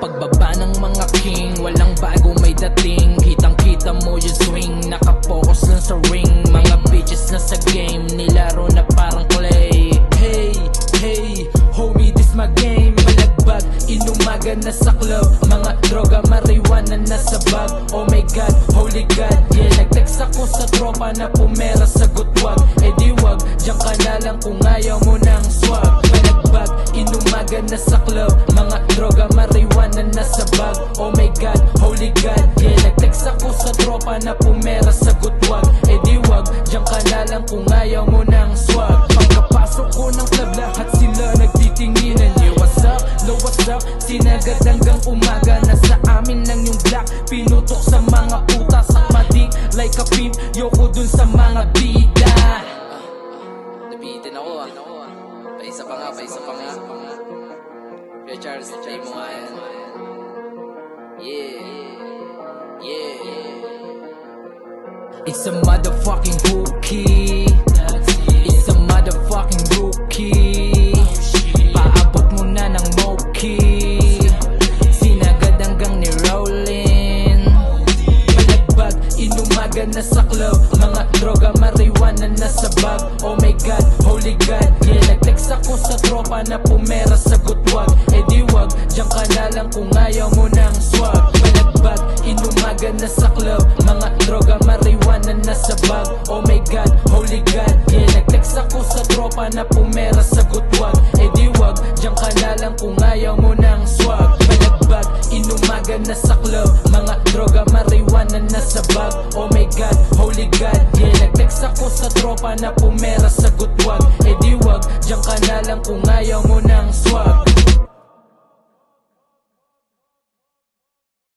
pagbaba ng mga king, walang bago may dating. Kitang kita mo yung swing, nakapokus lang sa ring. Mga bitches na sa game, nilaro na parang clay. Hey, hey, homie, this my game. Malagbag, inumaga na sa club. Mga droga, marijuana na sa bag. Oh my god, holy god, yeah. Nag-text ako sa tropa na pumera, sagot wag. Eh di wag, diyan ka na lang kung ayaw mo ng swag. Malagbag, inumaga na sa club. Mga droga, marijuana na sa bag. Oh my god, holy god, yeah. Nag-text ako sa tropa na pumera, sagot wag. Eh di wag, diyan ka na lang kung ayaw mo ng swag. Pagkapasok ko ng club, lahat sila nagtitinginan. Yeah, what's up? No, what's up? Sinagad hanggang umaga. Nasa amin lang yung black, pinutok sa mga utas at madik like a pimp, yoko dun sa mga bida. Nabitin ako Paisa pa nga Kuya Charles, try mo nga yan. Yeah It's a motherfucking rookie. It's a motherfucking rookie. Paabot mo na ng Moki. Sinagad hanggang ni Rowlin. Malagbag, inumaga na sa club. Mga droga, marijuana na sa bag. Oh my god, holy god, yeah. Nag-text ako sa tropa na pumera, sagot wag. Eh di wag, diyan ka na lang kung ayaw mo ng swag. Malagbag, inumaga na sa club. Mga droga, marijuana na sa bag. Oh my god, holy god, yeah. Nag-text ako sa tropa na pumera, sagot wag. Eh di wag, diyan ka na lang kung ayaw mo ng swag. Malagbag, inumaga na sa club. Mga droga, marijuana na sa bag. Oh my god, holy god, yeah. Nag-text ako sa tropa na pumera, sagot wag. Eh di wag, diyan ka na lang kung ayaw mo ng